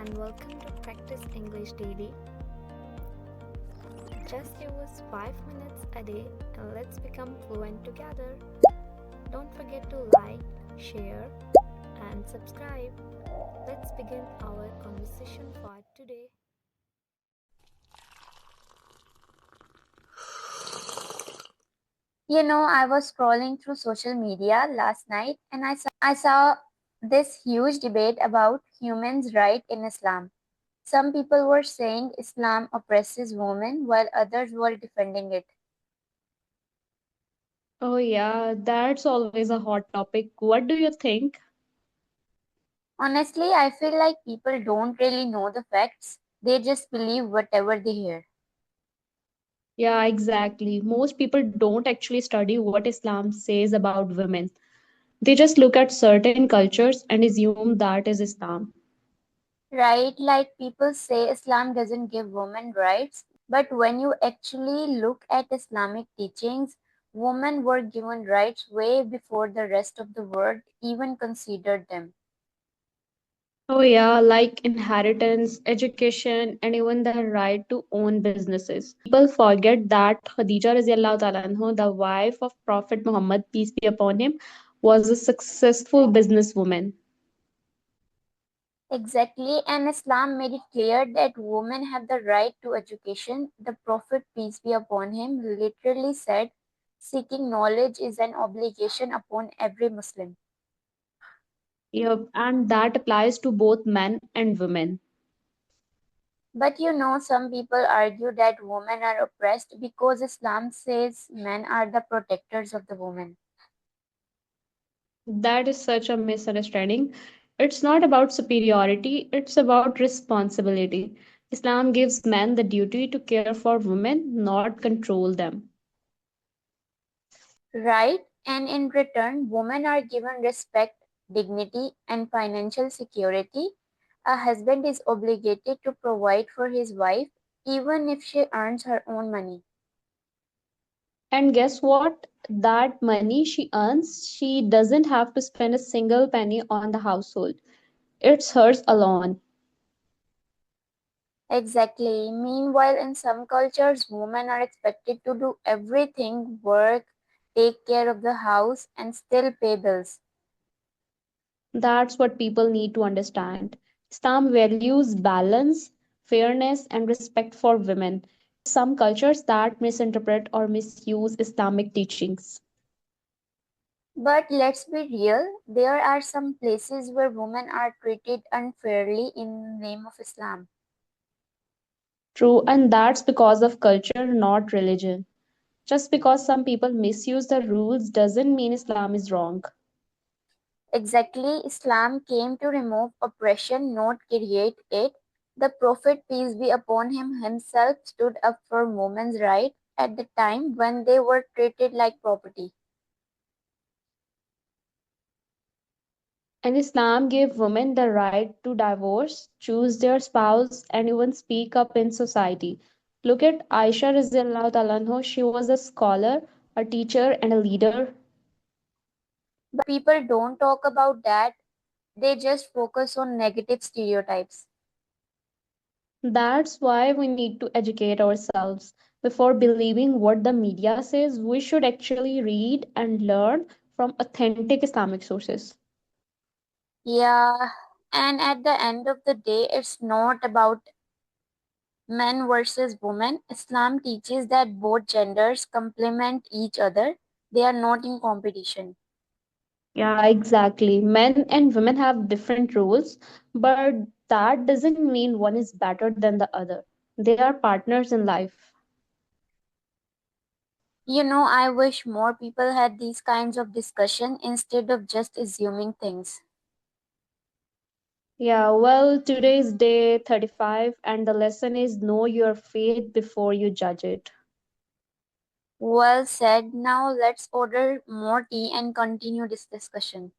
and welcome to Practice English Daily. Just give us 5 minutes a day and let's become fluent together. Don't forget to like, share, and subscribe. Let's begin our conversation for today. I was scrolling through social media last night and I saw this huge debate about humans' right in Islam. Some people were saying Islam oppresses women while others were defending it. Oh, yeah, that's always a hot topic. What do you think? Honestly, I feel like people don't really know the facts. They just believe whatever they hear. Yeah, exactly. Most people don't actually study what Islam says about women. They just look at certain cultures and assume that is Islam. Right? Like people say Islam doesn't give women rights, but when you actually look at Islamic teachings, women were given rights way before the rest of the world even considered them. Oh, yeah, like inheritance, education, and even the right to own businesses. People forget that Khadija radiallahu ta'ala anha, the wife of Prophet Muhammad, peace be upon him, was a successful businesswoman. Exactly, and Islam made it clear that women have the right to education. The Prophet, peace be upon him, literally said, seeking knowledge is an obligation upon every Muslim. Yep, and that applies to both men and women. But some people argue that women are oppressed because Islam says men are the protectors of the woman. That is such a misunderstanding. It's not about superiority, it's about responsibility. Islam gives men the duty to care for women, not control them. Right? And in return, women are given respect, dignity, and financial security. A husband is obligated to provide for his wife, even if she earns her own money. And guess what? That money she earns, she doesn't have to spend a single penny on the household. It's hers alone. Exactly. Meanwhile, in some cultures, women are expected to do everything work, take care of the house, and still pay bills. That's what people need to understand. Islam values balance, fairness, and respect for women. There are some cultures that misinterpret or misuse Islamic teachings. But let's be real, there are some places where women are treated unfairly in the name of Islam. True, and that's because of culture, not religion. Just because some people misuse the rules doesn't mean Islam is wrong. Exactly, Islam came to remove oppression, not create it. The Prophet, peace be upon him, himself stood up for women's rights at the time when they were treated like property. And Islam gave women the right to divorce, choose their spouse, and even speak up in society. Look at Aisha Rizallahu Ta'ala anha. She was a scholar, a teacher, and a leader. But people don't talk about that, they just focus on negative stereotypes. That's why we need to educate ourselves. Before believing what the media says, we should actually read and learn from authentic Islamic sources. Yeah, and at the end of the day, it's not about men versus women. Islam teaches that both genders complement each other, they are not in competition. Yeah, exactly. Men and women have different roles, but that doesn't mean one is better than the other. They are partners in life. I wish more people had these kinds of discussion instead of just assuming things. Yeah, well, today is day 35, and the lesson is know your faith before you judge it. Well said. Now let's order more tea and continue this discussion.